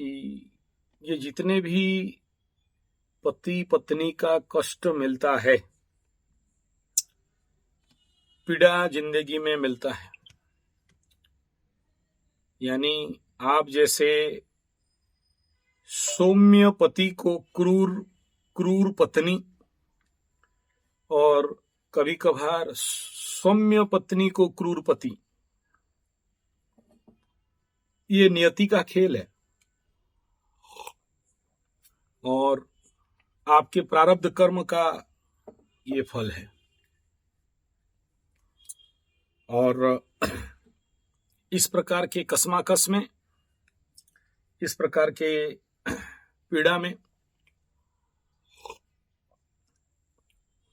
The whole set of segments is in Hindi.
कि ये जितने भी पति पत्नी का कष्ट मिलता है, पीड़ा जिंदगी में मिलता है, यानी आप जैसे सौम्य पति को क्रूर पत्नी, और कभी कभार सौम्य पत्नी को क्रूर पति, ये नियति का खेल है और आपके प्रारब्ध कर्म का ये फल है। और इस प्रकार के कस्माकस में, इस प्रकार के पीड़ा में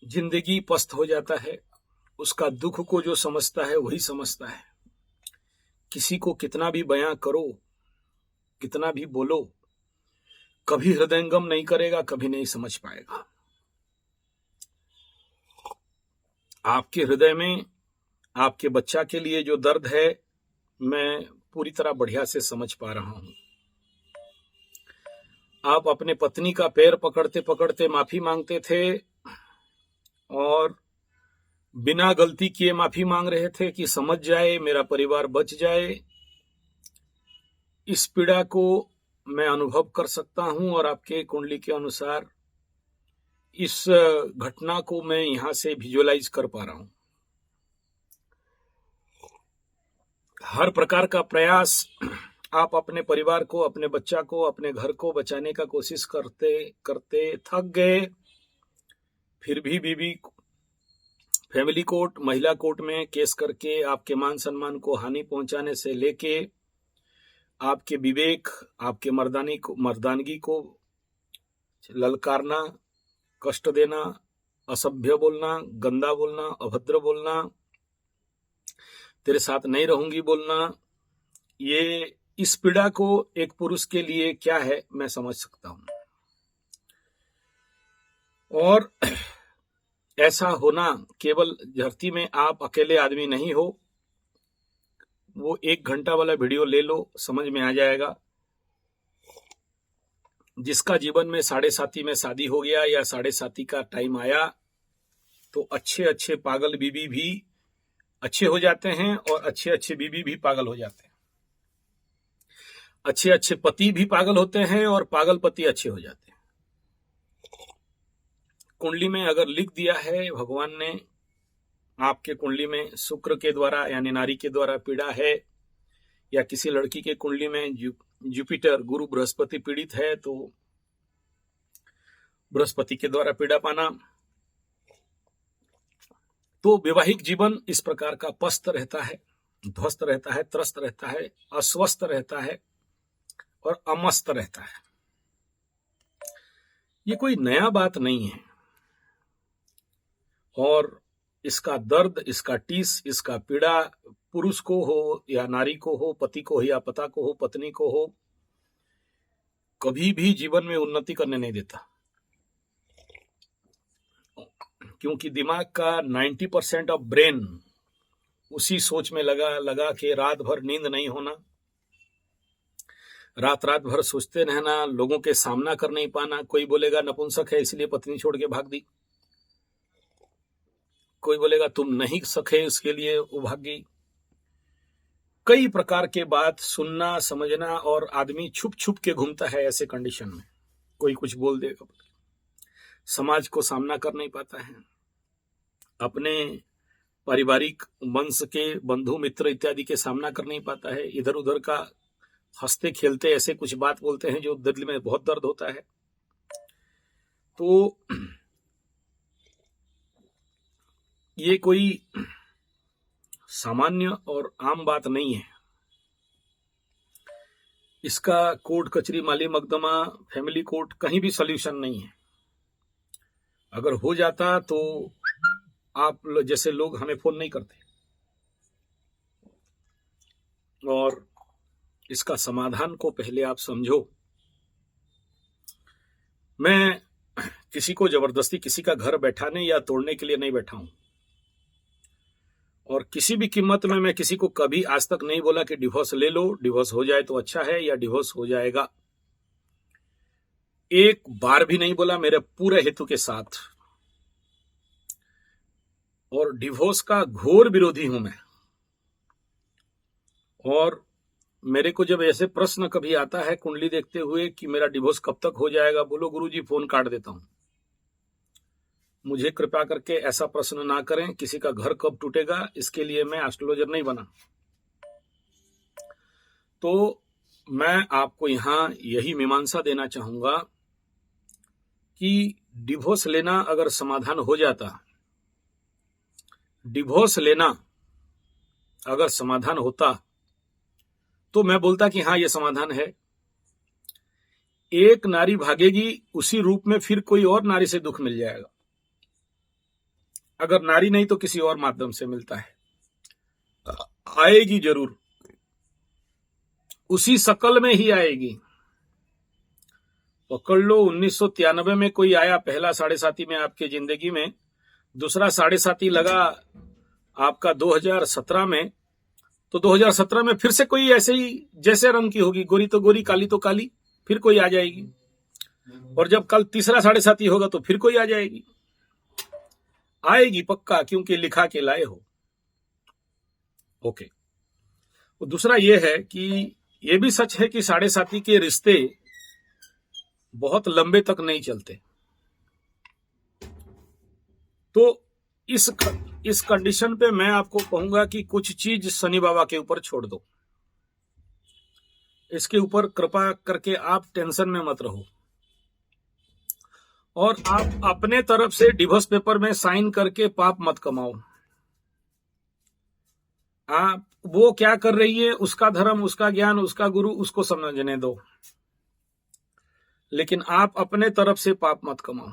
जिंदगी पस्त हो जाता है। उसका दुख को जो समझता है वही समझता है। किसी को कितना भी बयां करो, कितना भी बोलो, कभी हृदयंगम नहीं करेगा, कभी नहीं समझ पाएगा। आपके हृदय में आपके बच्चा के लिए जो दर्द है, मैं पूरी तरह बढ़िया से समझ पा रहा हूं। आप अपने पत्नी का पैर पकड़ते पकड़ते माफी मांगते थे और बिना गलती किए माफी मांग रहे थे कि समझ जाए, मेरा परिवार बच जाए। इस पीड़ा को मैं अनुभव कर सकता हूं और आपके कुंडली के अनुसार इस घटना को मैं यहां से विजुअलाइज कर पा रहा हूं। हर प्रकार का प्रयास आप अपने परिवार को, अपने बच्चा को, अपने घर को बचाने का कोशिश करते करते थक गए। फिर भी बीवी फैमिली कोर्ट, महिला कोर्ट में केस करके आपके मान सम्मान को हानि पहुंचाने से लेके आपके विवेक, आपके मर्दानगी को ललकारना, कष्ट देना, असभ्य बोलना, गंदा बोलना, अभद्र बोलना, तेरे साथ नहीं रहूंगी बोलना, ये इस पीड़ा को एक पुरुष के लिए क्या है मैं समझ सकता हूं। और ऐसा होना केवल धरती में आप अकेले आदमी नहीं हो। वो 1 घंटा वाला वीडियो ले लो, समझ में आ जाएगा। जिसका जीवन में 7.5 में शादी हो गया या 7.5 का टाइम आया, तो अच्छे अच्छे पागल बीबी भी अच्छे हो जाते हैं और अच्छे अच्छे बीबी भी पागल हो जाते हैं। अच्छे अच्छे पति भी पागल होते हैं और पागल पति अच्छे हो जाते हैं। कुंडली में अगर लिख दिया है भगवान ने, आपके कुंडली में शुक्र के द्वारा यानी नारी के द्वारा पीड़ा है, या किसी लड़की के कुंडली में जुपिटर गुरु बृहस्पति पीड़ित है, तो बृहस्पति के द्वारा पीड़ा पाना, तो वैवाहिक जीवन इस प्रकार का पस्त रहता है, ध्वस्त रहता है, त्रस्त रहता है, अस्वस्थ रहता है और अमस्त रहता है। ये कोई नया बात नहीं है और इसका दर्द, इसका टीस, इसका पीड़ा पुरुष को हो या नारी को हो, पति को हो या पता को हो, पत्नी को हो, कभी भी जीवन में उन्नति करने नहीं देता। क्योंकि दिमाग का 90% ऑफ ब्रेन उसी सोच में लगा के रात भर नींद नहीं होना, रात भर सोचते रहना, लोगों के सामना कर नहीं पाना। कोई बोलेगा नपुंसक है इसलिए पत्नी छोड़ के भाग दी, कोई बोलेगा तुम नहीं सके इसके लिए वो भाग गई। कई प्रकार के बात सुनना, समझना, और आदमी छुप छुप के घूमता है ऐसे कंडीशन में। कोई कुछ बोल देगा, समाज को सामना कर नहीं पाता है, अपने पारिवारिक वंश के बंधु मित्र इत्यादि के सामना कर नहीं पाता है। इधर उधर का हंसते खेलते ऐसे कुछ बात बोलते हैं जो दिल में बहुत दर्द होता है। तो ये कोई सामान्य और आम बात नहीं है। इसका कोर्ट कचहरी, माली मकदमा, फैमिली कोर्ट कहीं भी सॉल्यूशन नहीं है। अगर हो जाता तो आप जैसे लोग हमें फोन नहीं करते। और इसका समाधान को पहले आप समझो। मैं किसी को जबरदस्ती किसी का घर बैठाने या तोड़ने के लिए नहीं बैठा हूं, और किसी भी कीमत में मैं किसी को कभी आज तक नहीं बोला कि डिवोर्स ले लो, डिवोर्स हो जाए तो अच्छा है या डिवोर्स हो जाएगा। एक बार भी नहीं बोला मेरे पूरे हेतु के साथ। और डिवोर्स का घोर विरोधी हूं मैं। और मेरे को जब ऐसे प्रश्न कभी आता है कुंडली देखते हुए कि मेरा डिवोर्स कब तक हो जाएगा, बोलो गुरुजी फोन काट देता हूं। मुझे कृपा करके ऐसा प्रश्न ना करें, किसी का घर कब टूटेगा इसके लिए मैं एस्ट्रोलॉजर नहीं बना। तो मैं आपको यहां यही मीमांसा देना चाहूंगा कि डिवोर्स लेना अगर समाधान हो जाता, डिवोर्स लेना अगर समाधान होता तो मैं बोलता कि हां यह समाधान है। एक नारी भागेगी, उसी रूप में फिर कोई और नारी से दुख मिल जाएगा। अगर नारी नहीं तो किसी और माध्यम से मिलता है, आएगी जरूर, उसी शकल में ही आएगी। पकड़ लो 1993 में कोई आया, पहला साढ़े साथी में आपके जिंदगी में, दूसरा साढ़े साथी लगा आपका 2017 में, तो 2017 में फिर से कोई ऐसे ही जैसे रंग की होगी, गोरी तो गोरी, काली तो काली, फिर कोई आ जाएगी। और जब कल तीसरा साढ़े साथी होगा तो फिर कोई आ जाएगी। आएगी पक्का, क्योंकि लिखा के लाए हो। ओके। तो दूसरा यह है कि यह भी सच है कि साढ़े साथी के रिश्ते बहुत लंबे तक नहीं चलते। तो इस कंडीशन पे मैं आपको कहूंगा कि कुछ चीज शनि बाबा के ऊपर छोड़ दो। इसके ऊपर कृपा करके आप टेंशन में मत रहो, और आप अपने तरफ से डिवोर्स पेपर में साइन करके पाप मत कमाओ। आप वो क्या कर रही है, उसका धर्म, उसका ज्ञान, उसका गुरु, उसको समझने दो, लेकिन आप अपने तरफ से पाप मत कमाओ।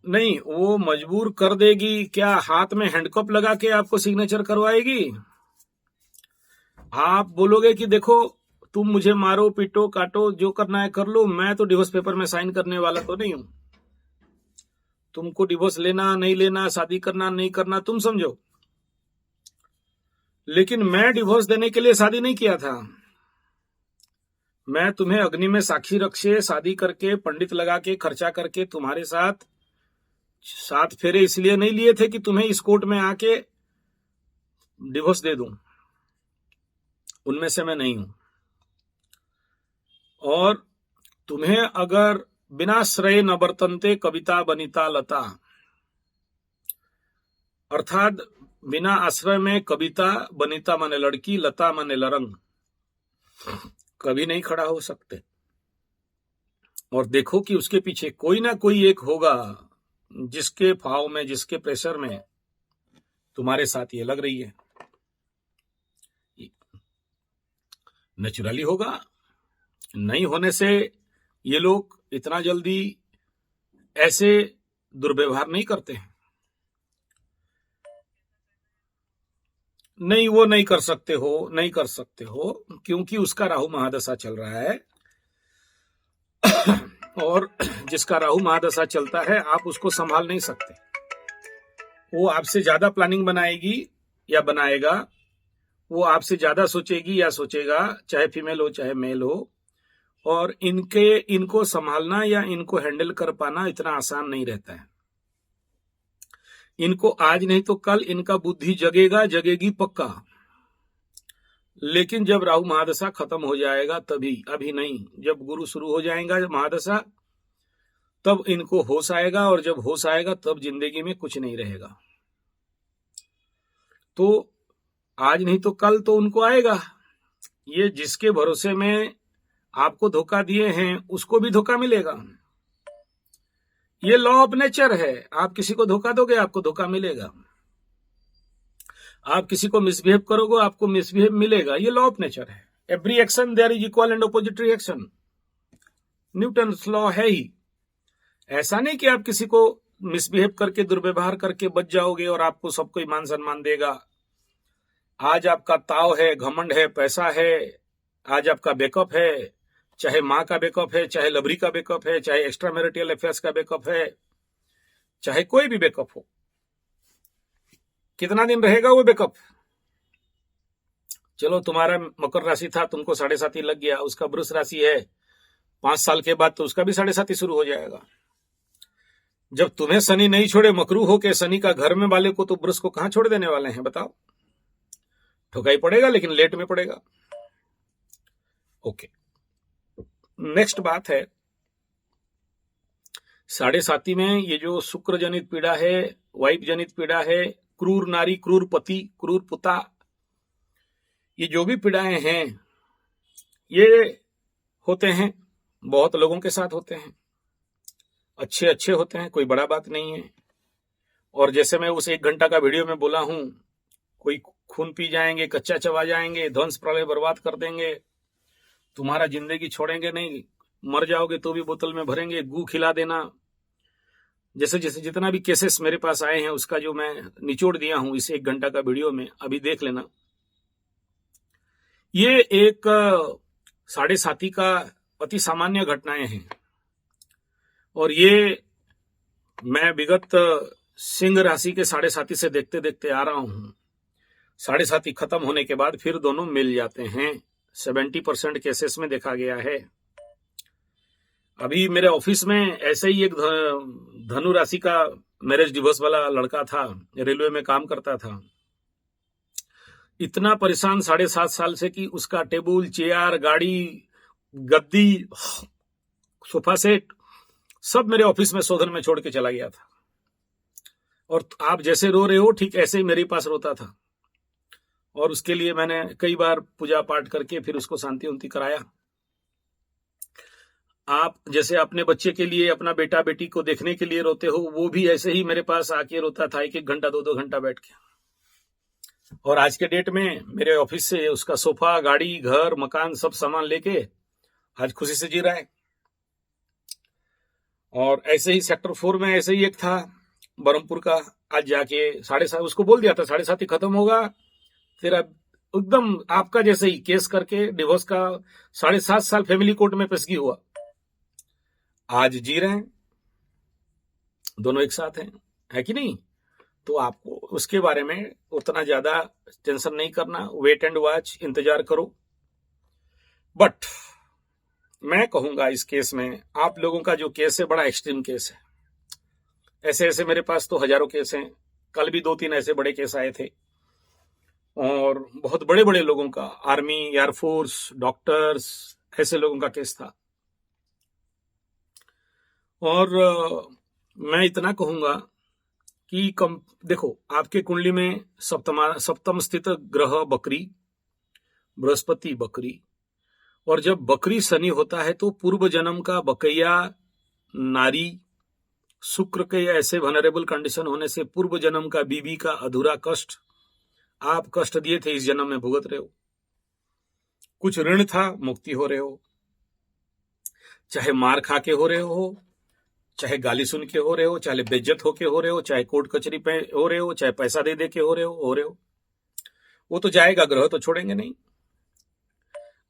नहीं, वो मजबूर कर देगी क्या? हाथ में हैंडकप लगा के आपको सिग्नेचर करवाएगी? आप बोलोगे कि देखो तुम मुझे मारो, पीटो, काटो, जो करना है कर लो, मैं तो डिवोर्स पेपर में साइन करने वाला तो नहीं हूं। तुमको डिवोर्स लेना नहीं लेना, शादी करना नहीं करना, तुम समझो। लेकिन मैं डिवोर्स देने के लिए शादी नहीं किया था। मैं तुम्हें अग्नि में साक्षी रख से शादी करके, पंडित लगा के, खर्चा करके तुम्हारे साथ 7 फेरे इसलिए नहीं लिए थे कि तुम्हें इस कोर्ट में आके डिवोर्स दे दूं। उनमें से मैं नहीं हूं। और तुम्हें अगर बिना श्रेय न बर्तनते कविता बनिता लता, अर्थात बिना आश्रय में कविता, बनिता माने लड़की, लता माने लरंग, कभी नहीं खड़ा हो सकते। और देखो कि उसके पीछे कोई ना कोई एक होगा जिसके भाव में, जिसके प्रेशर में तुम्हारे साथ ये लग रही है। नेचुरली होगा, नहीं होने से ये लोग इतना जल्दी ऐसे दुर्व्यवहार नहीं करते हैं। नहीं, वो नहीं कर सकते हो, नहीं कर सकते हो, क्योंकि उसका राहु महादशा चल रहा है। और जिसका राहु महादशा चलता है, आप उसको संभाल नहीं सकते। वो आपसे ज्यादा प्लानिंग बनाएगी या बनाएगा, वो आपसे ज्यादा सोचेगी या सोचेगा, चाहे फीमेल हो चाहे मेल हो। और इनको संभालना या इनको हैंडल कर पाना इतना आसान नहीं रहता है। इनको आज नहीं तो कल इनका बुद्धि जगेगी पक्का। लेकिन जब राहु महादशा खत्म हो जाएगा तभी, अभी नहीं। जब गुरु शुरू हो जाएगा महादशा, तब इनको होश आएगा, और जब होश आएगा तब जिंदगी में कुछ नहीं रहेगा। तो आज नहीं तो कल तो उनको आएगा। ये जिसके भरोसे में आपको धोखा दिए हैं उसको भी धोखा मिलेगा। ये लॉ ऑफ नेचर है। आप किसी को धोखा दोगे, आपको धोखा मिलेगा। आप किसी को मिसबिहेव करोगे, आपको मिसबिहेव मिलेगा। ये लॉ ऑफ नेचर है। Every action there is equal and opposite reaction, Newton law है ही। ऐसा नहीं कि आप किसी को मिसबिहेव करके, दुर्व्यवहार करके बच जाओगे और आपको सब कोई मान सम्मान देगा। आज आपका ताव है, घमंड है, पैसा है, आज आपका बैकअप है, चाहे मां का बैकअप है, चाहे लवरी का बैकअप है, चाहे एक्स्ट्रा मैरिटल अफेयर्स का बैकअप है, चाहे कोई भी बैकअप हो। कितना दिन रहेगा वो बैकअप? चलो तुम्हारा मकर राशि था, तुमको 7.5 लग गया, उसका वृष राशि है, 5 साल के बाद तो उसका भी 7.5 शुरू हो जाएगा। जब तुम्हें शनि नहीं छोड़े, मकरू हो के शनि का घर में वाले को, तो वृष को कहां छोड़ देने वाले हैं बताओ? ठुकाई पड़ेगा, लेकिन लेट में पड़ेगा। ओके, नेक्स्ट बात है 7.5 में ये जो शुक्र जनित पीड़ा है, वाइफ जनित पीड़ा है, क्रूर नारी, क्रूर पति, क्रूर पुता, ये जो भी पीड़ाएं हैं ये होते हैं, बहुत लोगों के साथ होते हैं, अच्छे अच्छे होते हैं, कोई बड़ा बात नहीं है। और जैसे मैं उस 1 घंटा का वीडियो में बोला हूं, कोई खून पी जाएंगे, कच्चा चबा जाएंगे, ध्वंस प्रलय बर्बाद कर देंगे, तुम्हारा जिंदगी छोड़ेंगे नहीं, मर जाओगे तो भी बोतल में भरेंगे, गू खिला देना। जैसे जैसे जितना भी केसेस मेरे पास आए हैं उसका जो मैं निचोड़ दिया हूं इस 1 घंटा का वीडियो में, अभी देख लेना। ये एक 7.5 का अति सामान्य घटनाएं हैं, और ये मैं विगत सिंह राशि के 7.5 से देखते देखते आ रहा हूं। 7.5 खत्म होने के बाद फिर दोनों मिल जाते हैं, 70% केसेस में देखा गया है। अभी मेरे ऑफिस में ऐसे ही एक धनु राशि का मैरिज डिवोर्स वाला लड़का था, रेलवे में काम करता था, इतना परेशान 7.5 साल से कि उसका टेबल, चेयर, गाड़ी, गद्दी, सोफा सेट सब मेरे ऑफिस में शोधन में छोड़ के चला गया था। और आप जैसे रो रहे हो ठीक ऐसे ही मेरे पास रोता था, और उसके लिए मैंने कई बार पूजा पाठ करके फिर उसको शांति उंति कराया। आप जैसे अपने बच्चे के लिए, अपना बेटा बेटी को देखने के लिए रोते हो, वो भी ऐसे ही मेरे पास आके रोता था, 1-1 घंटा 2-2 घंटा बैठ के। और आज के डेट में मेरे ऑफिस से उसका सोफा, गाड़ी, घर, मकान सब सामान लेके आज खुशी से जी रहा है। और ऐसे ही सेक्टर 4 में ऐसे ही एक था बरहमपुर का, आज जाके 7.5 उसको बोल दिया था 7.5 खत्म होगा तेरा, एकदम आपका जैसे ही केस करके डिवोर्स का 7.5 साल फैमिली कोर्ट में पेशगी हुआ। आज जी रहे हैं, दोनों एक साथ हैं, है कि नहीं? तो आपको उसके बारे में उतना ज्यादा टेंशन नहीं करना, वेट एंड वॉच, इंतजार करो। बट मैं कहूंगा इस केस में आप लोगों का जो केस है बड़ा एक्सट्रीम केस है। ऐसे ऐसे मेरे पास तो हजारों केस हैं, कल भी 2-3 ऐसे बड़े केस आए थे, और बहुत बड़े बड़े लोगों का, आर्मी, एयरफोर्स, डॉक्टर्स, ऐसे लोगों का केस था। और मैं इतना कहूंगा कि देखो आपके कुंडली में सप्तम स्थित ग्रह बकरी, बृहस्पति बकरी, और जब बकरी शनि होता है तो पूर्व जन्म का बकैया नारी, शुक्र के ऐसे वनरेबल कंडीशन होने से पूर्व जन्म का बीबी का अधूरा कष्ट आप कष्ट दिए थे, इस जन्म में भुगत रहे हो। कुछ ऋण था, मुक्ति हो रहे हो, चाहे मार खा के हो रहे हो, चाहे गाली सुन के हो रहे हो, चाहे बेइज्जत होके हो रहे हो, चाहे कोर्ट कचहरी पे हो रहे हो, चाहे पैसा दे दे के हो रहे हो। वो तो जाएगा, ग्रह तो छोड़ेंगे नहीं।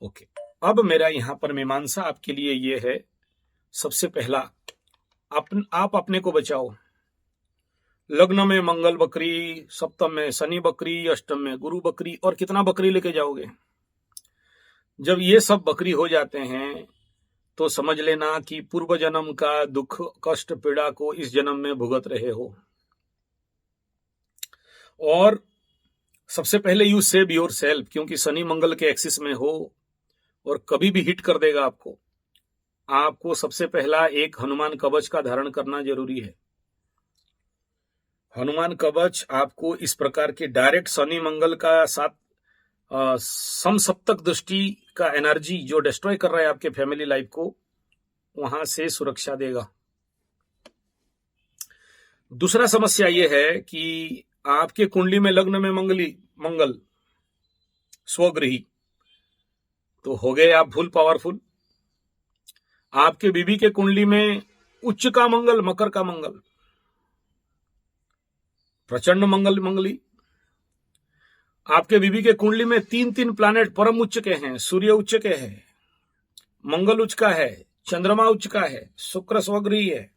ओके, अब मेरा यहां पर मीमांसा आपके लिए ये है, सबसे पहला आप अपने को बचाओ। लग्न में मंगल बकरी, सप्तम में शनि बकरी, अष्टम में गुरु बकरी, और कितना बकरी लेके जाओगे? जब ये सब बकरी हो जाते हैं तो समझ लेना कि पूर्व जन्म का दुख, कष्ट, पीड़ा को इस जन्म में भुगत रहे हो। और सबसे पहले यू सेव योर सेल्फ, क्योंकि शनि मंगल के एक्सिस में हो और कभी भी हिट कर देगा आपको। आपको सबसे पहला एक हनुमान कवच का धारण करना जरूरी है। हनुमान कवच आपको इस प्रकार के डायरेक्ट शनि मंगल का साथ समसप्तक दृष्टि का एनर्जी जो डिस्ट्रॉय कर रहा है आपके फैमिली लाइफ को, वहां से सुरक्षा देगा। दूसरा समस्या यह है कि आपके कुंडली में लग्न में मंगल स्वगृही, तो हो गए आप फुल पावरफुल। आपके बीबी के कुंडली में उच्च का मंगल, मकर का मंगल, प्रचंड मंगली। आपके बीबी के कुंडली में 3 प्लैनेट परम उच्च के हैं, सूर्य उच्च के हैं, मंगल उच्च का है, चंद्रमा उच्च का है, शुक्र स्वगृही है।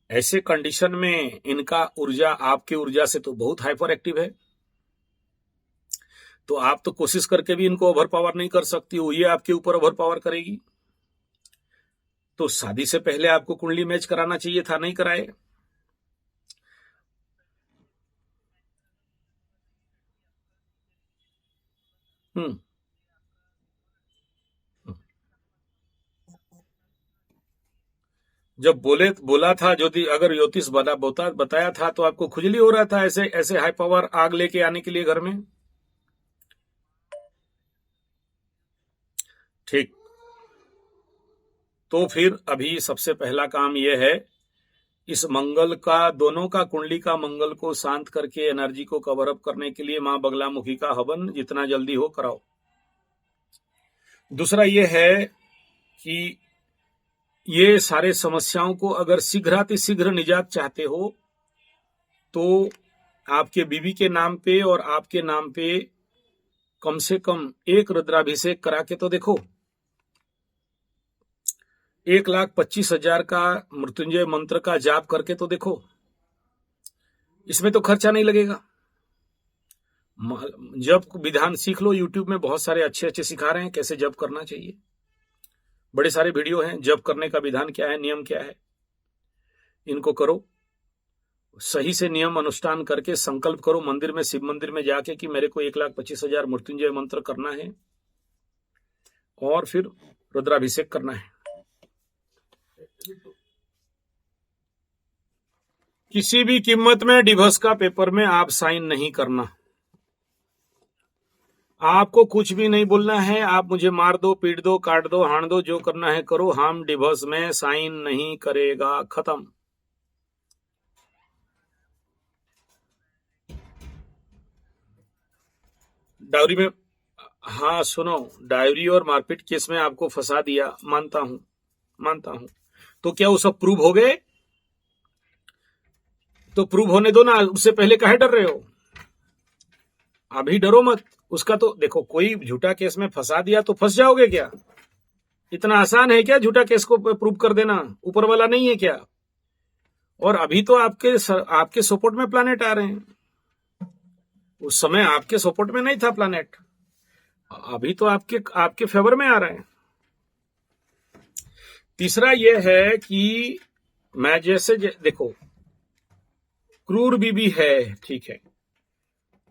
ऐसे कंडीशन में इनका ऊर्जा आपकी ऊर्जा से तो बहुत हाइपर एक्टिव है। तो आप तो कोशिश करके भी इनको ओवर पावर नहीं कर सकती हो, ये आपके ऊपर ओवर पावर करेगी। तो शादी से पहले आपको कुंडली मैच कराना चाहिए था, नहीं कराए। जब बोला था ज्योति, अगर ज्योतिष बताया था तो आपको खुजली हो रहा था ऐसे ऐसे हाई पावर आग लेके आने के लिए घर में। ठीक, तो फिर अभी सबसे पहला काम यह है, इस मंगल का, दोनों का कुंडली का मंगल को शांत करके एनर्जी को कवर अप करने के लिए मां बगलामुखी का हवन जितना जल्दी हो कराओ। दूसरा यह है कि ये सारे समस्याओं को अगर शीघ्रातिशीघ्र निजात चाहते हो तो आपके बीवी के नाम पे और आपके नाम पे कम से कम एक रुद्राभिषेक करा के तो देखो। 1,25,000 का मृत्युंजय मंत्र का जाप करके तो देखो, इसमें तो खर्चा नहीं लगेगा। जप विधान सीख लो, यूट्यूब में बहुत सारे अच्छे अच्छे सिखा रहे हैं कैसे जप करना चाहिए, बड़े सारे वीडियो हैं। जप करने का विधान क्या है, नियम क्या है, इनको करो, सही से नियम अनुष्ठान करके संकल्प करो मंदिर में, शिव मंदिर में जाके कि मेरे को 1,25,000 मृत्युंजय मंत्र करना है और फिर रुद्राभिषेक करना है। किसी भी कीमत में डिवोर्स का पेपर में आप साइन नहीं करना। आपको कुछ भी नहीं बोलना है, आप मुझे मार दो, पीट दो, काट दो, हाण दो, जो करना है करो, हम डिवोर्स में साइन नहीं करेगा, खत्म। डायरी में, हाँ सुनो, डायरी और मारपीट केस में आपको फंसा दिया, मानता हूं, तो क्या वो सब प्रूव हो गए? तो प्रूव होने दो ना, उससे पहले काहे डर रहे हो? अभी डरो मत, उसका तो देखो, कोई झूठा केस में फंसा दिया तो फंस जाओगे क्या? इतना आसान है क्या झूठा केस को प्रूव कर देना? ऊपर वाला नहीं है क्या? और अभी तो आपके सपोर्ट में प्लैनेट आ रहे हैं, उस समय आपके सपोर्ट में नहीं था प्लैनेट, अभी तो आपके फेवर में आ रहे हैं। तीसरा यह है कि मैं जैसे देखो, क्रूर बीबी है, ठीक है,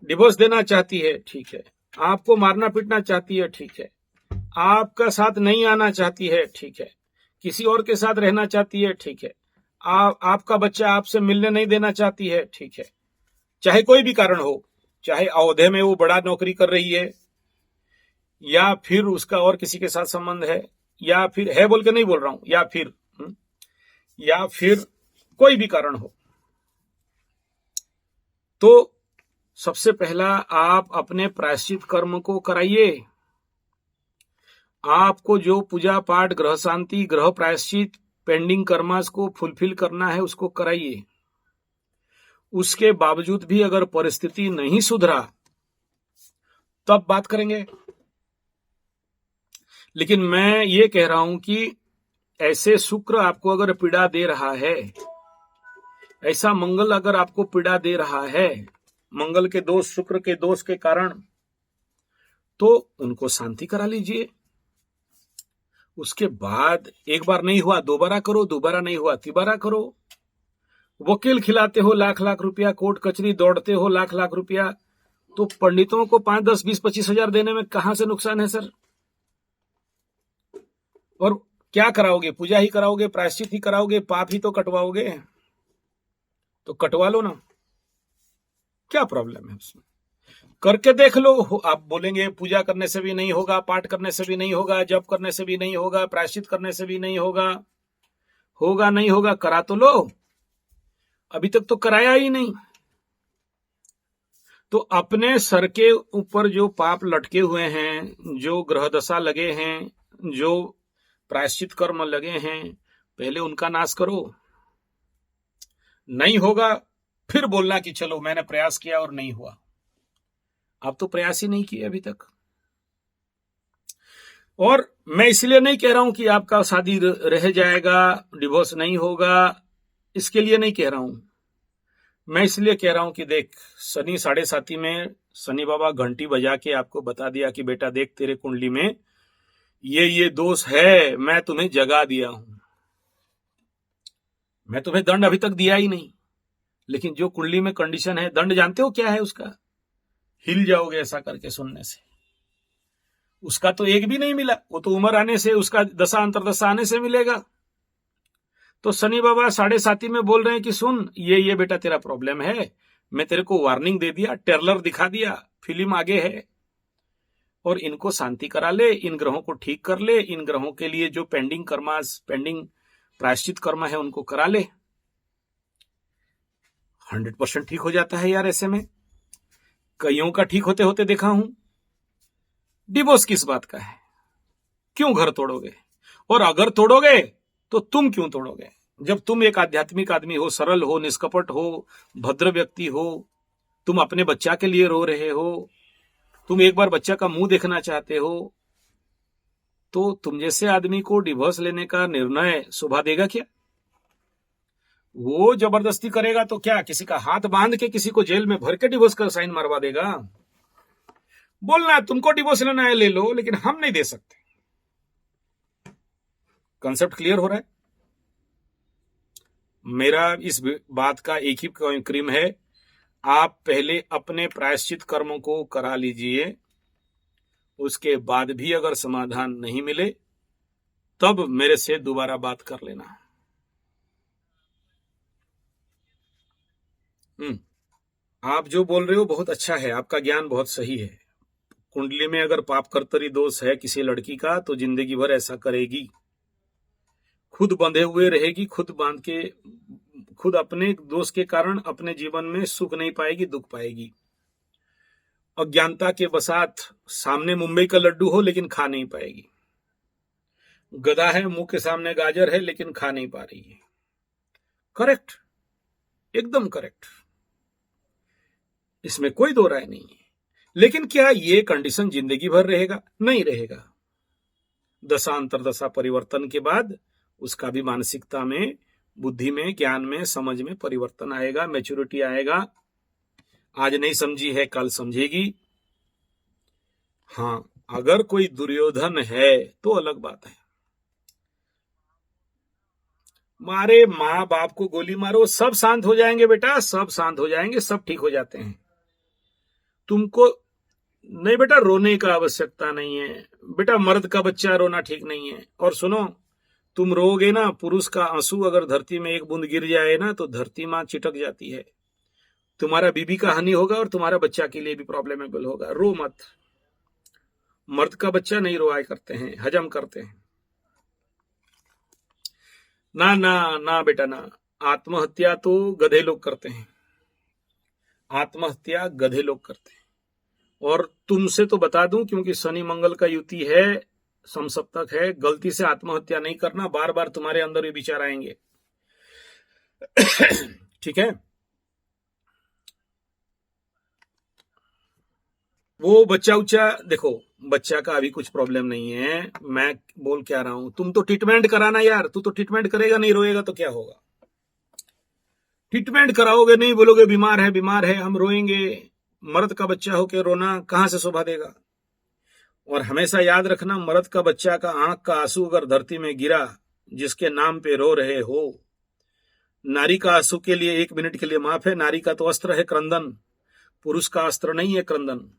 डिवोर्स देना चाहती है, ठीक है, आपको मारना पीटना चाहती है, ठीक है, आपका साथ नहीं आना चाहती है, ठीक है, किसी और के साथ रहना चाहती है, ठीक है, आपका बच्चा आपसे मिलने नहीं देना चाहती है, ठीक है, चाहे कोई भी कारण हो, चाहे अवधे में वो बड़ा नौकरी कर रही है, या फिर उसका और किसी के साथ संबंध है, या फिर है बोल के नहीं बोल रहा हूं, या फिर कोई भी कारण हो, तो सबसे पहला आप अपने प्रायश्चित कर्म को कराइए। आपको जो पूजा पाठ, ग्रह शांति, ग्रह प्रायश्चित, पेंडिंग कर्मास को फुलफिल करना है उसको कराइए। उसके बावजूद भी अगर परिस्थिति नहीं सुधरा तब बात करेंगे। लेकिन मैं ये कह रहा हूं कि ऐसे शुक्र आपको अगर पीड़ा दे रहा है, ऐसा मंगल अगर आपको पीड़ा दे रहा है, मंगल के दोष, शुक्र के दोष के कारण, तो उनको शांति करा लीजिए। उसके बाद एक बार नहीं हुआ दोबारा करो, दोबारा नहीं हुआ तिबारा करो। वकील खिलाते हो लाख लाख रुपया, कोर्ट कचहरी दौड़ते हो लाख लाख रुपया, तो पंडितों को 5, 10, 20, 25,000 देने में कहां से नुकसान है सर? और क्या कराओगे? पूजा ही कराओगे, प्रायश्चित ही कराओगे, पाप ही तो कटवाओगे, तो कटवा लो ना, क्या प्रॉब्लम है उसमें? करके देख लो। आप बोलेंगे पूजा करने से भी नहीं होगा, पाठ करने से भी नहीं होगा, जप करने से भी नहीं होगा, प्रायश्चित करने से भी नहीं होगा, नहीं होगा, करा तो लो, अभी तक तो कराया ही नहीं। तो अपने सर के ऊपर जो पाप लटके हुए हैं, जो ग्रह दशा लगे हैं, जो प्रायश्चित कर्म लगे हैं, पहले उनका नाश करो। नहीं होगा फिर बोलना कि चलो मैंने प्रयास किया और नहीं हुआ। आप तो प्रयास ही नहीं किए अभी तक। और मैं इसलिए नहीं कह रहा हूं कि आपका शादी रह जाएगा, डिवोर्स नहीं होगा, इसके लिए नहीं कह रहा हूं। मैं इसलिए कह रहा हूं कि देख, शनि 7.5 में शनि बाबा घंटी बजा के आपको बता दिया कि बेटा देख, तेरे कुंडली में ये दोष है, मैं तुम्हें जगा दिया हूं, मैं तुम्हें दंड अभी तक दिया ही नहीं, लेकिन जो कुंडली में कंडीशन है, दंड जानते हो क्या है उसका? हिल जाओगे ऐसा करके सुनने से। उसका तो एक भी नहीं मिला, वो तो उम्र आने से, उसका दशा अंतरदशा आने से मिलेगा। तो शनि बाबा 7.5 में बोल रहे हैं कि सुन, ये बेटा तेरा प्रॉब्लम है, मैं तेरे को वार्निंग दे दिया, टेरलर दिखा दिया, फिल्म आगे है, और इनको शांति करा ले, इन ग्रहों को ठीक कर ले, इन ग्रहों के लिए जो पेंडिंग प्रायश्चित कर्म है उनको करा ले। 100% ठीक हो जाता है यार। ऐसे में कईयों का ठीक होते होते देखा हूं। डिवोर्स किस बात का है? क्यों घर तोड़ोगे? और अगर तोड़ोगे तो तुम क्यों तोड़ोगे? जब तुम एक आध्यात्मिक आदमी हो, सरल हो, निष्कपट हो, भद्र व्यक्ति हो, तुम अपने बच्चा के लिए रो रहे हो, तुम एक बार बच्चा का मुंह देखना चाहते हो, तो तुम जैसे आदमी को डिवोर्स लेने का निर्णय शोभा देगा क्या? वो जबरदस्ती करेगा तो क्या किसी का हाथ बांध के किसी को जेल में भर के डिवोर्स का साइन मरवा देगा? बोलना तुमको डिवोर्स लेना है ले लो, लेकिन हम नहीं दे सकते। कंसेप्ट क्लियर हो रहा है? मेरा इस बात का एक ही क्रीम है, आप पहले अपने प्रायश्चित कर्मों को करा लीजिए, उसके बाद भी अगर समाधान नहीं मिले तब मेरे से दोबारा बात कर लेना। आप जो बोल रहे हो बहुत अच्छा है, आपका ज्ञान बहुत सही है। कुंडली में अगर पाप कर्तरी दोष है किसी लड़की का तो जिंदगी भर ऐसा करेगी, खुद बंधे हुए रहेगी, खुद अपने दोष के कारण अपने जीवन में सुख नहीं पाएगी, दुख पाएगी। अज्ञानता के बसात सामने मुंबई का लड्डू हो लेकिन खा नहीं पाएगी, गधा है, मुंह के सामने गाजर है लेकिन खा नहीं पा रही है। करेक्ट, एकदम करेक्ट, इसमें कोई दो राय नहीं है। लेकिन क्या ये कंडीशन जिंदगी भर रहेगा? नहीं रहेगा। दशा अंतरदशा परिवर्तन के बाद उसका भी मानसिकता में, बुद्धि में, ज्ञान में, समझ में परिवर्तन आएगा, मैच्योरिटी आएगा। आज नहीं समझी है कल समझेगी। हाँ, अगर कोई दुर्योधन है तो अलग बात है। मारे माँ बाप को गोली मारो, सब शांत हो जाएंगे बेटा, सब शांत हो जाएंगे, सब ठीक हो जाते हैं। तुमको नहीं बेटा रोने का आवश्यकता नहीं है बेटा, मर्द का बच्चा रोना ठीक नहीं है। और सुनो, तुम रोगे ना, पुरुष का आंसू अगर धरती में एक बूंद गिर जाए ना तो धरती मां चिटक जाती है। तुम्हारा बीबी का हानि होगा और तुम्हारा बच्चा के लिए भी प्रॉब्लमेबल होगा। रो मत। मर्द का बच्चा नहीं रोया करते हैं, हजम करते हैं। ना ना ना बेटा ना, आत्महत्या तो गधे लोग करते हैं, आत्महत्या गधे लोग करते हैं। और तुमसे तो बता दूं, क्योंकि शनि मंगल का युति है, समसप्तक है, गलती से आत्महत्या नहीं करना, बार बार तुम्हारे अंदर ये विचार आएंगे। ठीक है? वो बच्चा उच्चा देखो, बच्चा का अभी कुछ प्रॉब्लम नहीं है। मैं बोल क्या रहा हूं, तुम तो ट्रीटमेंट कराना यार। तू तो ट्रीटमेंट करेगा, नहीं रोएगा तो क्या होगा? ट्रीटमेंट कराओगे, नहीं बोलोगे बीमार है हम रोएंगे। मर्द का बच्चा होकर रोना कहां से शोभा देगा? और हमेशा याद रखना, मर्द का बच्चा का आंख का आंसू अगर धरती में गिरा, जिसके नाम पे रो रहे हो, नारी का आंसू के लिए 1 मिनट के लिए माफ है। नारी का तो अस्त्र है क्रंदन, पुरुष का अस्त्र नहीं है क्रंदन।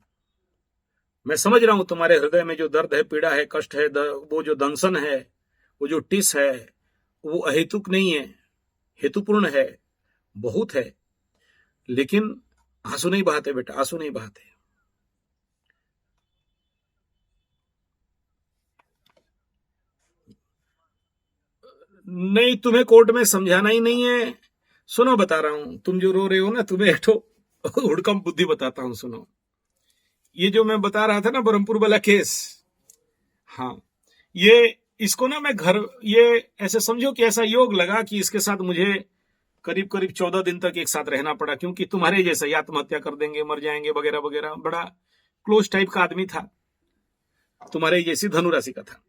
मैं समझ रहा हूं तुम्हारे हृदय में जो दर्द है, पीड़ा है, कष्ट है, वो जो दंशन है, वो जो टिस है, वो अहेतुक नहीं है, हेतुपूर्ण है, बहुत है। लेकिन आंसू नहीं बहाते बेटा, आंसू नहीं बहाते। नहीं, तुम्हें कोर्ट में समझाना ही नहीं है। सुनो, बता रहा हूं, तुम जो रो रहे हो ना, तुम्हें एक ठो हुड़कम बुद्धि बताता हूं, सुनो। ये जो मैं बता रहा था ना, बरहमपुर वाला केस, हाँ, ये इसको ना मैं ये ऐसे समझो कि ऐसा योग लगा कि इसके साथ मुझे करीब 14 दिन तक एक साथ रहना पड़ा, क्योंकि तुम्हारे जैसा ही आत्महत्या कर देंगे, मर जाएंगे वगैरह वगैरह, बड़ा क्लोज टाइप का आदमी था, तुम्हारे जैसी धनु राशि का था।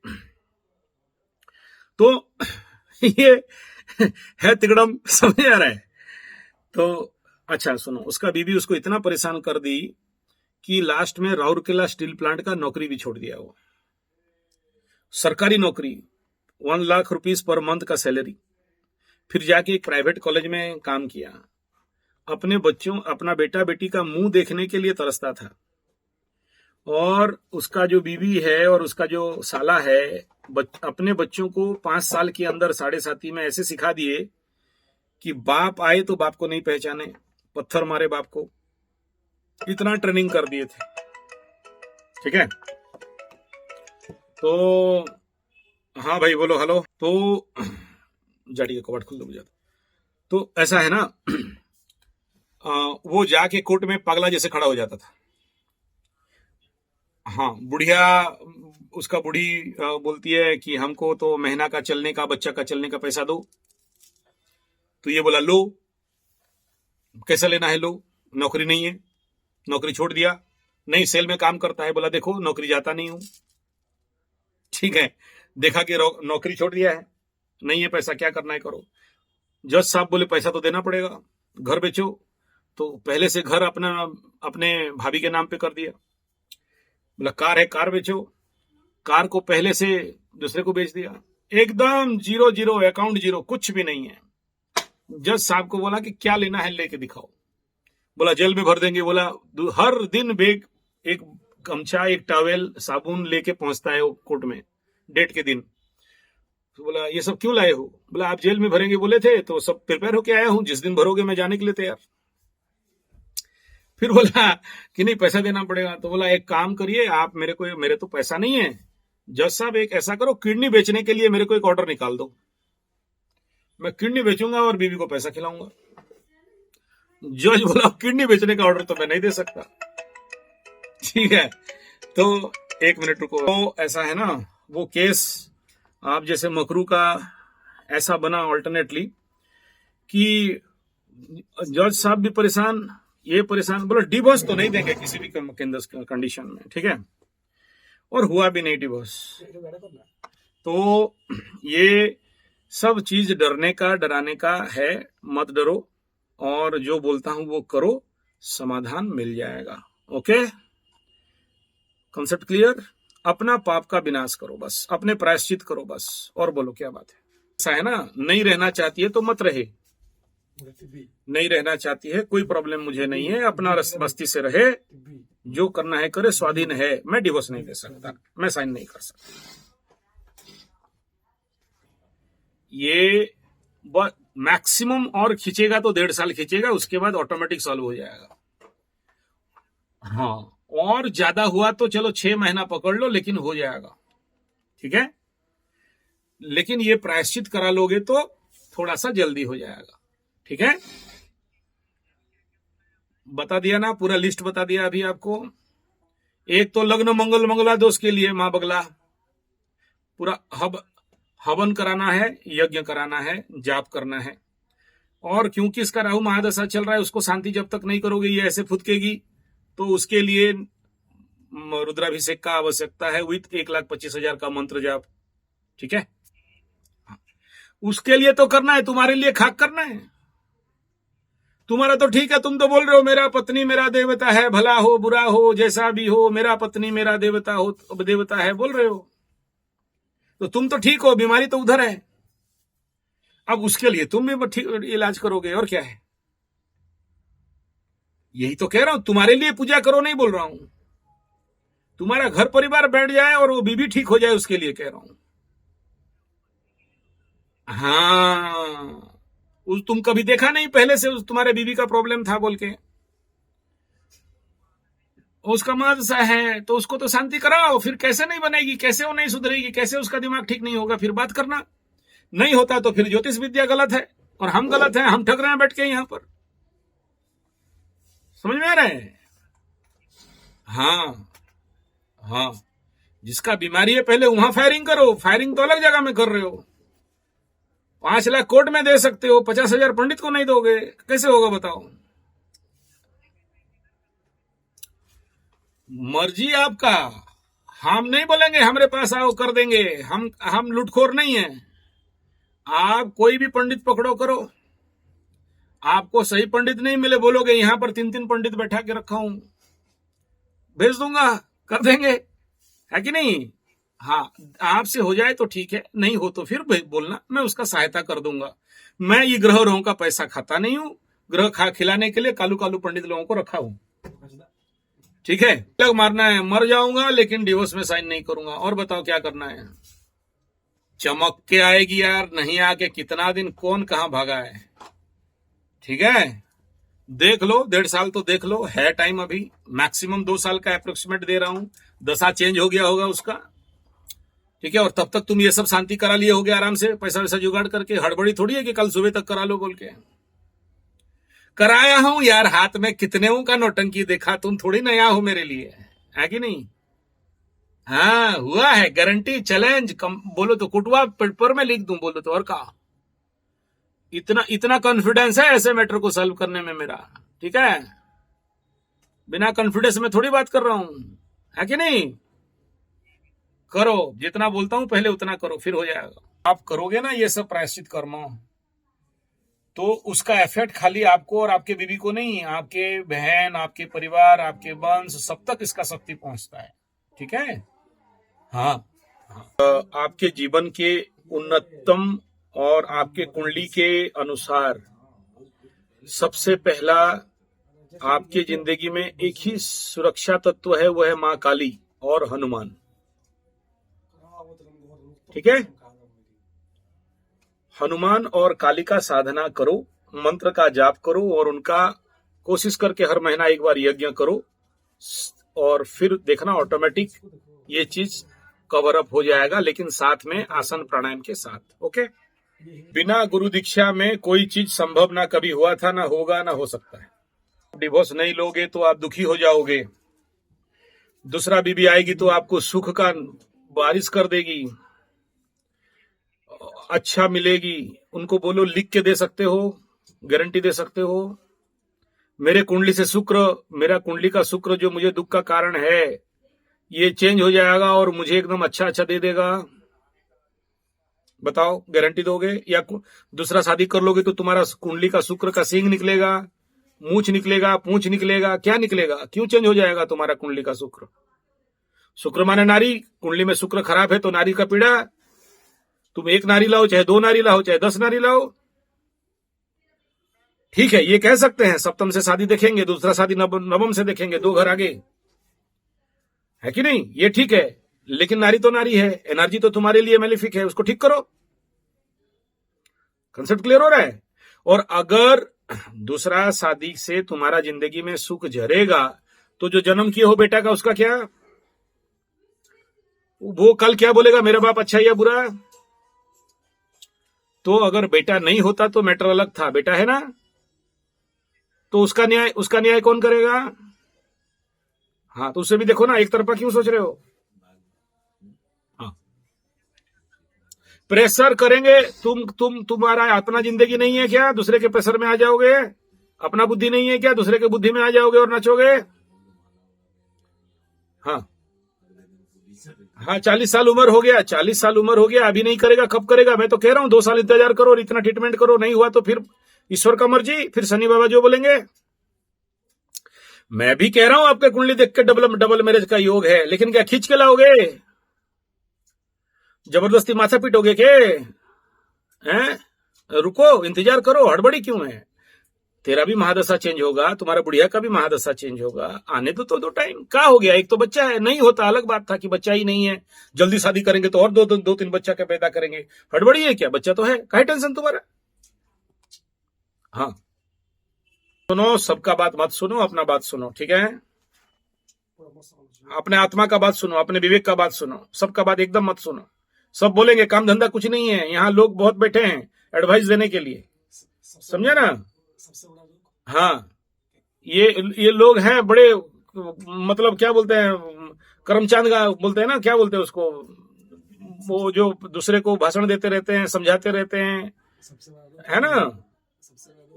तो ये है तिगड़म, समझ आ रहा है? तो अच्छा सुनो, उसका बीबी उसको इतना परेशान कर दी कि लास्ट में राउरकेला स्टील प्लांट का नौकरी भी छोड़ दिया। वो सरकारी नौकरी, 1 लाख रुपीस पर मंथ का सैलरी, फिर जाके एक प्राइवेट कॉलेज में काम किया। अपने बच्चों, अपना बेटा बेटी का मुंह देखने के लिए तरसता था। और उसका जो बीवी है और उसका जो साला है, अपने बच्चों को 5 साल के अंदर 7.5 में ऐसे सिखा दिए कि बाप आए तो बाप को नहीं पहचाने, पत्थर मारे बाप को, इतना ट्रेनिंग कर दिए थे। ठीक है, तो हाँ भाई बोलो, हेलो। तो जाड़ी का कबाट खुल दो मुझे। तो ऐसा है ना, वो जाके कोर्ट में पागला जैसे खड़ा हो जाता था। हाँ, बुढ़िया, उसका बुढ़ी बोलती है कि हमको तो महीना का चलने का, बच्चा का चलने का पैसा दो। तो ये बोला लो, कैसा लेना है लो, नौकरी नहीं है, नौकरी छोड़ दिया। नहीं, सेल में काम करता है, बोला देखो नौकरी जाता नहीं हूं। ठीक है, देखा कि नौकरी छोड़ दिया है, नहीं है पैसा, क्या करना है करो। जज साहब बोले पैसा तो देना पड़ेगा, घर बेचो। तो पहले से घर अपने भाभी के नाम पे कर दिया। बोला कार है, कार बेचो। कार को पहले से दूसरे को बेच दिया। एकदम 0 अकाउंट 0, कुछ भी नहीं है। जज साहब को बोला कि क्या लेना है लेके दिखाओ। बोला जेल में भर देंगे। बोला हर दिन बैग, एक गमछा, एक टॉवेल, साबुन लेके पहुंचता है वो कोर्ट में डेट के दिन। तो बोला ये सब क्यों लाए हो? बोला आप जेल में भरेंगे बोले थे तो सब प्रिपेयर होके आया हूं, जिस दिन भरोगे मैं जाने के लिए तैयार। फिर बोला कि नहीं पैसा देना पड़ेगा। तो बोला एक काम करिए आप, मेरे तो पैसा नहीं है, जज साहब एक ऐसा करो, किडनी बेचने के लिए मेरे को एक ऑर्डर निकाल दो, मैं किडनी बेचूंगा और बीवी को पैसा खिलाऊंगा। जज बोला किडनी बेचने का ऑर्डर तो मैं नहीं दे सकता। ठीक है, तो 1 मिनट रुको। तो ऐसा है ना, वो केस आप जैसे मकरू का ऐसा बना ऑल्टरनेटली कि जज साहब भी परेशान, ये परेशान। बोला डिवोर्स तो नहीं देंगे किसी भी कंडीशन में। ठीक है, और हुआ भी नहीं डिवोर्स। तो ये सब चीज डरने का, डराने का है, मत डरो, और जो बोलता हूं वो करो, समाधान मिल जाएगा। Okay, concept clear? अपना पाप का विनाश करो बस, अपने प्रायश्चित करो बस, और बोलो क्या बात है। ऐसा है ना, नहीं रहना चाहती है तो मत रहे, नहीं रहना चाहती है कोई प्रॉब्लम मुझे नहीं है, अपना मस्ती से रहे, जो करना है करे, स्वाधीन है। मैं डिवोर्स नहीं दे सकता, मैं साइन नहीं कर सकता। ये मैक्सिमम और खींचेगा तो 1.5 साल खींचेगा, उसके बाद ऑटोमेटिक सॉल्व हो जाएगा। हाँ, और ज्यादा हुआ तो चलो 6 महीना पकड़ लो, लेकिन हो जाएगा। ठीक है, लेकिन ये प्रायश्चित करा लोगे तो थोड़ा सा जल्दी हो जाएगा। ठीक है, बता दिया ना, पूरा लिस्ट बता दिया अभी आपको। एक तो लग्न मंगल मंगला दोष के लिए मां बगला, पूरा हवन कराना है, यज्ञ कराना है, जाप करना है। और क्योंकि इसका राहु महादशा चल रहा है, उसको शांति जब तक नहीं करोगे ये ऐसे फुदकेगी, तो उसके लिए रुद्राभिषेक का आवश्यकता है विथ 1,25,000 का मंत्र जाप। ठीक है, उसके लिए तो करना है, तुम्हारे लिए खाक करना है। तुम्हारा तो ठीक है, तुम तो बोल रहे हो मेरा पत्नी मेरा देवता है, भला हो बुरा हो जैसा भी हो, मेरा पत्नी मेरा देवता हो, देवता है बोल रहे हो, तो तुम तो ठीक हो, बीमारी तो उधर है। अब उसके लिए तुम भी ठीक इलाज करोगे, और क्या है। यही तो कह रहा हूं, तुम्हारे लिए पूजा करो नहीं बोल रहा हूं, तुम्हारा घर परिवार बैठ जाए और वो बीबी ठीक हो जाए, उसके लिए कह रहा हूं। हाँ, तुम कभी देखा नहीं पहले से तुम्हारे बीबी का प्रॉब्लम था बोल के, उसका मदसा है तो उसको तो शांति कराओ। फिर कैसे नहीं बनेगी, कैसे वो नहीं सुधरेगी, कैसे उसका दिमाग ठीक नहीं होगा, फिर बात करना। नहीं होता तो फिर ज्योतिष विद्या गलत है और हम गलत हैं, हम ठग रहे हैं बैठ के यहां पर। समझ में आ रहा है? हाँ हाँ, जिसका बीमारी है पहले वहां फायरिंग करो, फायरिंग तो अलग जगह में कर रहे हो। 5 लाख कोर्ट में दे सकते हो, 50,000 पंडित को नहीं दोगे, कैसे होगा बताओ। मर्जी आपका, हम नहीं बोलेंगे हमारे पास आओ कर देंगे, हम लुटखोर नहीं है। आप कोई भी पंडित पकड़ो करो, आपको सही पंडित नहीं मिले बोलोगे यहां पर 3 पंडित बैठा के रखा हूं, भेज दूंगा, कर देंगे, है कि नहीं? हाँ, आपसे हो जाए तो ठीक है, नहीं हो तो फिर बोलना, मैं उसका सहायता कर दूंगा। मैं ये ग्रह रोहों का पैसा खाता नहीं हूं, ग्रह खिलाने के लिए कालू कालू पंडित लोगों को रखा हूं, ठीक है? लग मारना है, मर जाऊंगा लेकिन डिवोर्स में साइन नहीं करूंगा। और बताओ क्या करना है? चमक के आएगी यार, नहीं आके कितना दिन कौन कहां भागा है, ठीक है? देख लो, 1.5 साल तो देख लो, है टाइम अभी, मैक्सिमम 2 साल का अप्रोक्सीमेट दे रहा हूं। दशा चेंज हो गया होगा उसका, ठीक है? और तब तक तुम ये सब शांति करा लिए होगे आराम से, पैसा वैसा जुगाड़ करके। हड़बड़ी थोड़ी है कि कल सुबह तक करा लो बोल के। कराया हूं यार, हाथ में कितने का नौटंकी देखा, तुम थोड़ी नया हो मेरे लिए, है कि नहीं? हाँ, हुआ है, गारंटी, चैलेंज, बोलो तो कुटवा पेपर में लिख दूं, बोलो तो। और कहा इतना कॉन्फिडेंस है ऐसे मैटर को सॉल्व करने में मेरा, ठीक है? बिना कॉन्फिडेंस में थोड़ी बात कर रहा हूं, है कि नहीं? करो, जितना बोलता हूं पहले उतना करो, फिर हो जाएगा। आप करोगे ना ये सब प्रायश्चित कर्म, तो उसका इफेक्ट खाली आपको और आपके बीवी को नहीं, आपके बहन, आपके परिवार, आपके वंश, सब तक इसका शक्ति पहुंचता है, ठीक है? हाँ, आपके जीवन के उन्नतम और आपके कुंडली के अनुसार सबसे पहला आपके जिंदगी में एक ही सुरक्षा तत्व है, वो है मां काली और हनुमान, ठीक है? हनुमान और काली का साधना करो, मंत्र का जाप करो, और उनका कोशिश करके हर महीना एक बार यज्ञ करो, और फिर देखना ऑटोमेटिक ये चीज कवर अप हो जाएगा, लेकिन साथ में आसन प्राणायाम के साथ, ओके? बिना गुरु दीक्षा में कोई चीज संभव ना कभी हुआ था, ना होगा, ना हो सकता है। डिवोर्स नहीं लोगे तो आप दुखी हो जाओगे, दूसरा बीबी आएगी तो आपको सुख का बारिश कर देगी, अच्छा मिलेगी। उनको बोलो लिख के दे सकते हो, गारंटी दे सकते हो, मेरे कुंडली से शुक्र, मेरा कुंडली का शुक्र जो मुझे दुख का कारण है, ये चेंज हो जाएगा और मुझे एकदम अच्छा अच्छा दे देगा। बताओ, गारंटी दोगे? या दूसरा शादी कर लोगे तो तुम्हारा कुंडली का शुक्र का सींग निकलेगा, मूछ निकलेगा, पूंछ निकलेगा, क्या निकलेगा? क्यों चेंज हो जाएगा तुम्हारा कुंडली का शुक्र? शुक्र माने नारी, कुंडली में शुक्र खराब है तो नारी का पीड़ा। तुम 1 नारी लाओ, चाहे 2 नारी लाओ, चाहे 10 नारी लाओ, ठीक है? ये कह सकते हैं सप्तम से शादी देखेंगे, दूसरा शादी नवम से देखेंगे, 2 घर आगे, है कि नहीं? ये ठीक है, लेकिन नारी तो नारी है, एनर्जी तो तुम्हारे लिए मैलिफिक है, उसको ठीक करो। कंसेप्ट क्लियर हो रहा है? और अगर दूसरा शादी से तुम्हारा जिंदगी में सुख झरेगा तो जो जन्म किए हो बेटा का, उसका क्या? वो कल क्या बोलेगा, मेरा बाप अच्छा या बुरा? तो अगर बेटा नहीं होता तो मैटर अलग था, बेटा है ना, तो उसका न्याय कौन करेगा? हाँ, तो उससे भी देखो ना, एक तरफा क्यों सोच रहे हो? हाँ, प्रेशर करेंगे तुम्हारा अपना जिंदगी नहीं है क्या? दूसरे के प्रेशर में आ जाओगे? अपना बुद्धि नहीं है क्या? दूसरे के बुद्धि में आ जाओगे और नाचोगे? हाँ, 40 साल उम्र हो गया, 40 साल उम्र हो गया, अभी नहीं करेगा, कब करेगा? मैं तो कह रहा हूं 2 साल इंतजार करो और इतना ट्रीटमेंट करो, नहीं हुआ तो फिर ईश्वर का मर्जी, फिर शनि बाबा जो बोलेंगे। मैं भी कह रहा हूं आपके कुंडली देख के डबल मैरिज का योग है, लेकिन क्या खींच के लाओगे? जबरदस्ती माथा पीटोगे के? हैं? रुको, इंतजार करो, हड़बड़ी क्यों है? तेरा भी महादशा चेंज होगा, तुम्हारा बुढ़िया का भी महादशा चेंज होगा, आने तो 2 टाइम। क्या हो गया? एक तो बच्चा है, नहीं होता अलग बात था कि बच्चा ही नहीं है, जल्दी शादी करेंगे तो और 2-3 बच्चा का पैदा करेंगे। हड़बड़ी है क्या? बच्चा तो है, काहे टेंशन तुम्हारा? हाँ, सुनो, सबका बात मत सुनो, अपना बात सुनो, ठीक है? अपने आत्मा का बात सुनो, अपने विवेक का बात सुनो, सबका बात एकदम मत सुनो। सब बोलेंगे काम धंधा कुछ नहीं है, यहाँ लोग बहुत बैठे हैं एडवाइस देने के लिए, समझे ना? हाँ, ये लोग हैं बड़े, मतलब क्या बोलते हैं, करमचंद का बोलते हैं ना, क्या बोलते हैं उसको, वो जो दूसरे को भाषण देते रहते हैं, समझाते रहते हैं, है ना?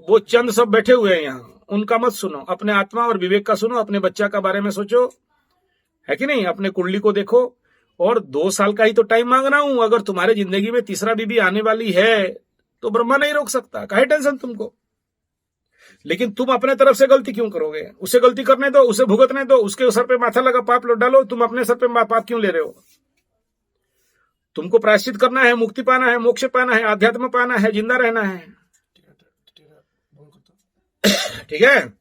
वो चंद सब बैठे हुए हैं यहाँ, उनका मत सुनो, अपने आत्मा और विवेक का सुनो, अपने बच्चा का बारे में सोचो, है कि नहीं? अपने कुंडली को देखो, और 2 साल का ही तो टाइम मांग रहा हूं। अगर तुम्हारे जिंदगी में तीसरा बीबी आने वाली है तो ब्रह्मा नहीं रोक सकता, काहे टेंशन तुमको? लेकिन तुम अपने तरफ से गलती क्यों करोगे? उसे गलती करने दो, उसे भुगतने दो, उसके सर पे माथा लगा पाप डालो, तुम अपने सर पे पाप क्यों ले रहे हो? तुमको प्रायश्चित करना है, मुक्ति पाना है, मोक्ष पाना है, आध्यात्म पाना है, जिंदा रहना है। ठीक है,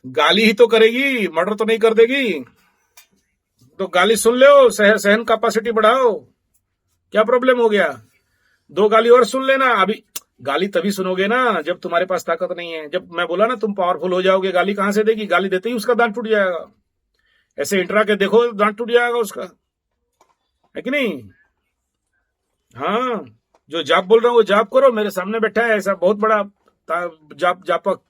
गाली ही तो करेगी, मर्डर तो नहीं कर देगी। तो गाली सुन लो, सहन कैपेसिटी बढ़ाओ, क्या प्रॉब्लम हो गया? 2 गाली और सुन लेना। अभी गाली तभी सुनोगे ना जब तुम्हारे पास ताकत नहीं है। जब मैं बोला ना तुम पावरफुल हो जाओगे, गाली कहां से देगी? गाली देते ही उसका दांत टूट जाएगा। ऐसे इंटरा के देखो, दांत टूट जाएगा उसका, है कि नहीं? हाँ, जो जाप बोल रहा हूं वो जाप करो। मेरे सामने बैठा है ऐसा बहुत बड़ा जापक,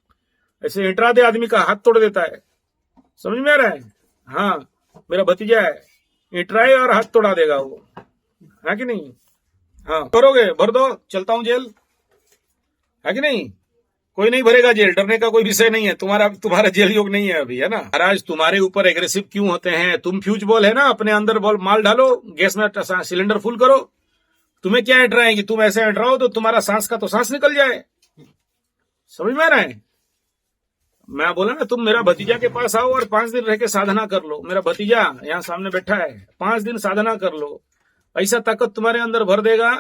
ऐसे इंटरा दे आदमी का हाथ तोड़ देता है। समझ में आ रहा है? हाँ, मेरा भतीजा है, इंटराए और हाथ तोड़ा देगा वो, है कि नहीं? हाँ, करोगे? भर दो, चलता हूं जेल, है कि नहीं? कोई नहीं भरेगा जेल, डरने का कोई विषय नहीं है। तुम्हारा जेल योग नहीं है अभी, है ना? महाराज तुम्हारे ऊपर एग्रेसिव क्यों होते हैं? तुम फ्यूज बॉल है ना, अपने अंदर बॉल माल डालो, गैस में सिलेंडर फुल करो। तुम्हें क्या एंटराएंगे? तुम ऐसे एंटराओ तो तुम्हारा सांस का तो सांस निकल जाए। समझ में आ रहा है? मैं बोला ना, तुम मेरा भतीजा के पास आओ और 5 दिन रह के साधना कर लो। मेरा भतीजा यहाँ सामने बैठा है, 5 दिन साधना कर लो। ऐसा ताकत तुम्हारे अंदर भर देगा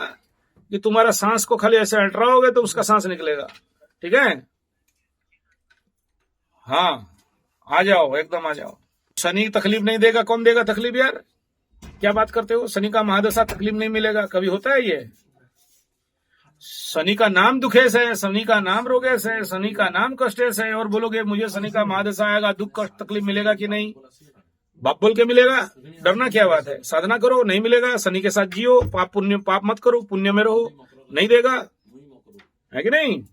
कि तुम्हारा सांस को खाली ऐसे एंटराओगे तो उसका सांस निकलेगा। ठीक है? हाँ, आ जाओ, एकदम आ जाओ। शनि तकलीफ नहीं देगा, कौन देगा तकलीफ यार? क्या बात करते हो? शनि का महादशा तकलीफ नहीं मिलेगा, कभी होता है ये? शनि का नाम दुखेश है, शनि का नाम रोगेश है, शनि का नाम कष्टेश है, और बोलोगे मुझे शनि का महादशा आएगा, दुख कष्ट तकलीफ मिलेगा कि नहीं? बाप बोल के मिलेगा, डरना क्या बात है? साधना करो, नहीं मिलेगा। शनि के साथ जियो, पाप मत करो, पुण्य में रहो, नहीं देगा, है कि नहीं?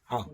हाँ।